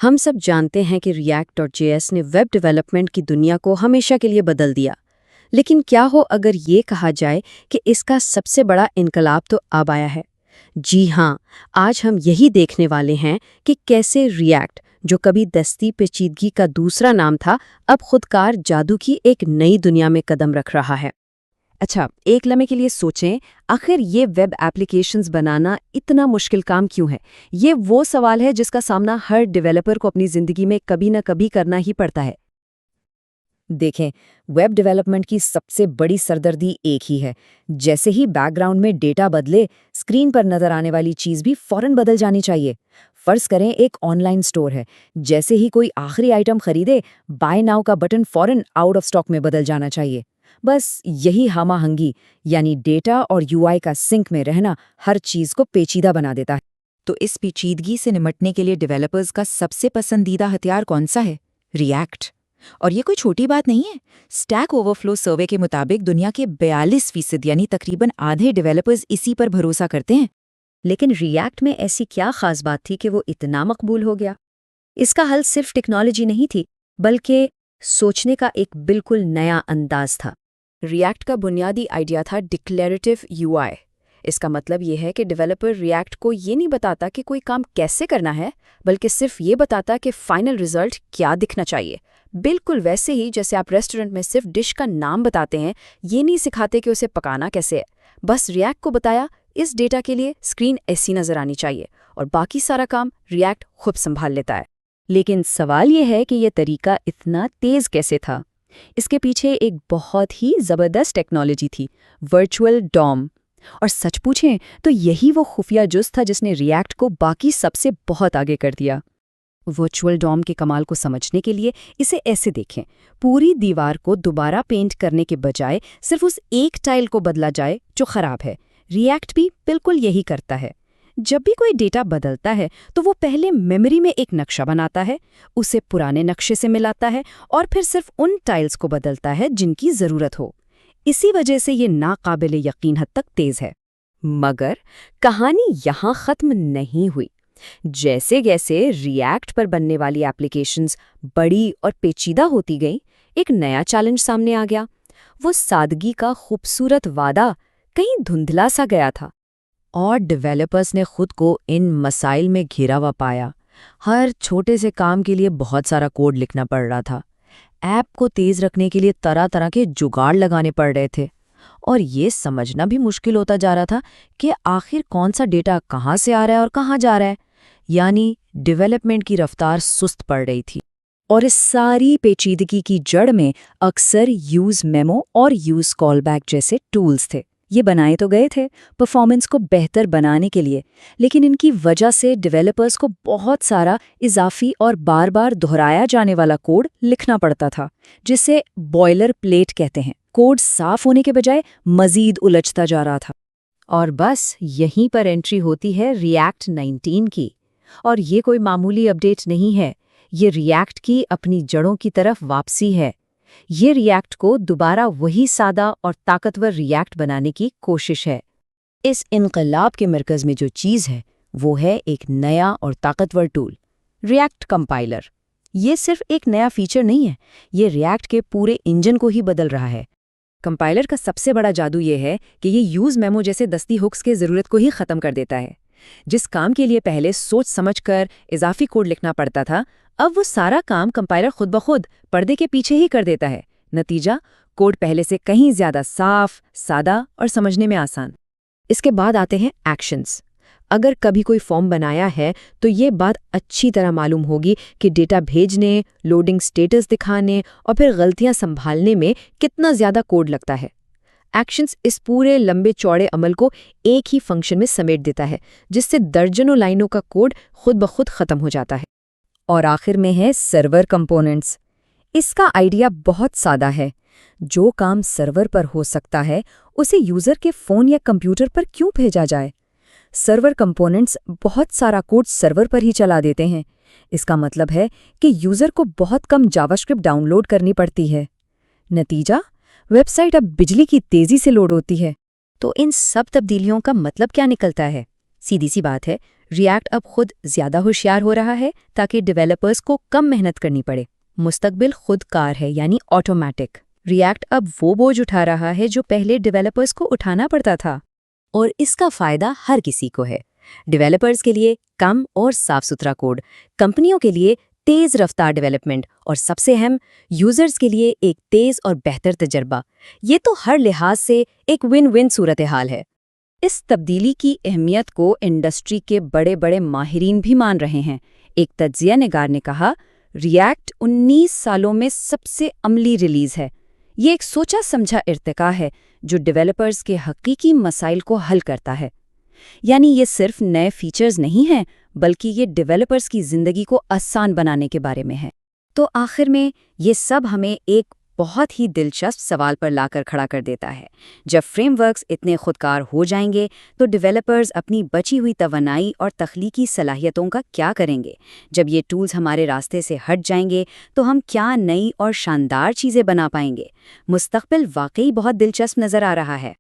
हम सब जानते हैं कि रिएक्ट और जेएस ने वेब डेवलपमेंट की दुनिया को हमेशा के लिए बदल दिया। लेकिन क्या हो अगर ये कहा जाए कि इसका सबसे बड़ा इनकलाब तो अब आया है। जी हाँ, आज हम यही देखने वाले हैं कि कैसे रिएक्ट, जो कभी दस्ती पेचीदगी का दूसरा नाम था, अब खुदकार जादू की एक नई दुनिया में कदम रख रहा है। अच्छा, एक लम्हे के लिए सोचें, आखिर ये वेब एप्लीकेशंस बनाना इतना मुश्किल काम क्यों है? ये वो सवाल है जिसका सामना हर डेवलपर को अपनी ज़िंदगी में कभी न कभी करना ही पड़ता है। देखें, वेब डेवलपमेंट की सबसे बड़ी सरदर्दी एक ही है। जैसे ही बैकग्राउंड में डेटा बदले, स्क्रीन पर नज़र आने वाली चीज़ भी फ़ौरन बदल जानी चाहिए। फ़र्ज़ करें एक ऑनलाइन स्टोर है। जैसे ही कोई आखिरी आइटम खरीदे, बाय नाउ का बटन फ़ौरन आउट ऑफ स्टॉक में बदल जाना चाहिए। बस यही हामाहंगी, यानी डेटा और यूआई का सिंक में रहना, हर चीज़ को पेचीदा बना देता है। तो इस पेचीदगी से निपटने के लिए डेवलपर्स का सबसे पसंदीदा हथियार कौन सा है? रिएक्ट। और ये कोई छोटी बात नहीं है। स्टैक ओवरफ्लो सर्वे के मुताबिक दुनिया के 42% यानी तकरीबन आधे डेवलपर्स इसी पर भरोसा करते हैं। लेकिन रिएक्ट में ऐसी क्या खास बात थी कि वो इतना मकबूल हो गया? इसका हल सिर्फ टेक्नोलॉजी नहीं थी, बल्कि सोचने का एक बिल्कुल नया अंदाज था। रिएक्ट का बुनियादी आइडिया था डिक्लेरेटिव यूआई। इसका मतलब ये है कि डेवलपर रिएक्ट को ये नहीं बताता कि कोई काम कैसे करना है, बल्कि सिर्फ ये बताता कि फाइनल रिजल्ट क्या दिखना चाहिए। बिल्कुल वैसे ही जैसे आप रेस्टोरेंट में सिर्फ डिश का नाम बताते हैं, ये नहीं सिखाते कि उसे पकाना कैसे है। बस रिएक्ट को बताया, इस डेटा के लिए स्क्रीन ऐसी नजर आनी चाहिए, और बाकी सारा काम रिएक्ट खुद संभाल लेता है। लेकिन सवाल ये है कि ये तरीका इतना तेज कैसे था? इसके पीछे एक बहुत ही ज़बरदस्त टेक्नोलॉजी थी, वर्चुअल डॉम। और सच पूछें तो यही वो खुफिया जुज़ था जिसने रिएक्ट को बाकी सबसे बहुत आगे कर दिया। वर्चुअल डॉम के कमाल को समझने के लिए इसे ऐसे देखें। पूरी दीवार को दोबारा पेंट करने के बजाय सिर्फ उस एक टाइल को बदला जाए जो खराब है। रिएक्ट भी बिल्कुल यही करता है। जब भी कोई डेटा बदलता है तो वो पहले मेमोरी में एक नक्शा बनाता है, उसे पुराने नक्शे से मिलाता है और फिर सिर्फ उन टाइल्स को बदलता है जिनकी ज़रूरत हो। इसी वजह से ये नाकाबिले यकीन हद तक तेज़ है। मगर कहानी यहाँ ख़त्म नहीं हुई। जैसे जैसे रिएक्ट पर बनने वाली एप्लीकेशंस बड़ी और पेचीदा होती गई, एक नया चैलेंज सामने आ गया। वो सादगी का खूबसूरत वादा कहीं धुंधला सा गया था, और डेवलपर्स ने खुद को इन मसाइल में घिरा हुआ पाया। हर छोटे से काम के लिए बहुत सारा कोड लिखना पड़ रहा था। ऐप को तेज़ रखने के लिए तरह तरह के जुगाड़ लगाने पड़ रहे थे, और ये समझना भी मुश्किल होता जा रहा था कि आखिर कौन सा डेटा कहाँ से आ रहा है और कहाँ जा रहा है। यानी डेवलपमेंट की रफ्तार सुस्त पड़ रही थी। और इस सारी पेचीदगी की जड़ में अक्सर यूज़ मेमो और यूज़ कॉलबैक जैसे टूल्स थे। ये बनाए तो गए थे परफॉर्मेंस को बेहतर बनाने के लिए, लेकिन इनकी वजह से डेवलपर्स को बहुत सारा इजाफी और बार बार दोहराया जाने वाला कोड लिखना पड़ता था, जिसे बॉयलर प्लेट कहते हैं। कोड साफ होने के बजाय मजीद उलझता जा रहा था। और बस यहीं पर एंट्री होती है रिएक्ट 19 की। और ये कोई मामूली अपडेट नहीं है, ये रिएक्ट की अपनी जड़ों की तरफ वापसी है। ये रिएक्ट को दोबारा वही सादा और ताकतवर रिएक्ट बनाने की कोशिश है। इस इनकलाब के मरकज़ में जो चीज़ है वो है एक नया और ताकतवर टूल, रिएक्ट कंपाइलर। ये सिर्फ एक नया फीचर नहीं है, ये रिएक्ट के पूरे इंजन को ही बदल रहा है। कंपाइलर का सबसे बड़ा जादू ये है कि ये यूज़ मेमो जैसे दस्ती हुक्स के ज़रूरत को ही ख़त्म कर देता है। जिस काम के लिए पहले सोच समझकर इजाफी कोड लिखना पड़ता था, अब वो सारा काम कंपाइलर खुद ब खुद पर्दे के पीछे ही कर देता है। नतीजा, कोड पहले से कहीं ज़्यादा साफ, सादा और समझने में आसान। इसके बाद आते हैं एक्शंस। अगर कभी कोई फॉर्म बनाया है तो ये बात अच्छी तरह मालूम होगी कि डेटा भेजने, लोडिंग स्टेटस दिखाने और फिर गलतियां संभालने में कितना ज़्यादा कोड लगता है। एक्शंस इस पूरे लंबे चौड़े अमल को एक ही फंक्शन में समेट देता है, जिससे दर्जनों लाइनों का कोड खुद ब खुद ख़त्म हो जाता है। और आखिर में है सर्वर कंपोनेंट्स। इसका आइडिया बहुत सादा है। जो काम सर्वर पर हो सकता है, उसे यूज़र के फ़ोन या कंप्यूटर पर क्यों भेजा जाए? सर्वर कंपोनेंट्स बहुत सारा कोड सर्वर पर ही चला देते हैं। इसका मतलब है कि यूज़र को बहुत कम जावास्क्रिप्ट डाउनलोड करनी पड़ती है। नतीजा, वेबसाइट अब बिजली की तेज़ी से लोड होती है। तो इन सब तब्दीलियों का मतलब क्या निकलता है? सीधी सी बात है, रिएक्ट अब खुद ज़्यादा होशियार हो रहा है ताकि डेवलपर्स को कम मेहनत करनी पड़े। मुस्तकबिल खुद कार है यानी ऑटोमेटिक। रिएक्ट अब वो बोझ उठा रहा है जो पहले डेवलपर्स को उठाना पड़ता था। और इसका फ़ायदा हर किसी को है। डेवलपर्स के लिए कम और साफ सुथरा कोड, कंपनियों के लिए तेज़ रफ्तार डेवलपमेंट और सबसे अहम यूज़र्स के लिए एक तेज़ और बेहतर तजर्बा। ये तो हर लिहाज से एक विन विन सूरत हाल है। इस तब्दीली की अहमियत को इंडस्ट्री के बड़े बड़े माहिरीन भी मान रहे हैं। एक तज्ज़िया निगार ने कहा, रिएक्ट 19 सालों में सबसे अमली रिलीज़ है। ये एक सोचा समझा इर्तिका है जो डेवलपर्स के हकीकी मसाइल को हल करता है। यानी ये सिर्फ नए फीचर्स नहीं हैं, बल्कि ये डेवलपर्स की ज़िंदगी को आसान बनाने के बारे में है। तो आखिर में ये सब हमें एक बहुत ही दिलचस्प सवाल पर लाकर खड़ा कर देता है। जब फ्रेमवर्क्स इतने खुदकार हो जाएंगे तो डेवलपर्स अपनी बची हुई तवानाई और तख्लीकी सलाहियतों का क्या करेंगे? जब ये टूल्स हमारे रास्ते से हट जाएंगे तो हम क्या नई और शानदार चीज़ें बना पाएंगे? मुस्तक़बिल वाकई बहुत दिलचस्प नज़र आ रहा है।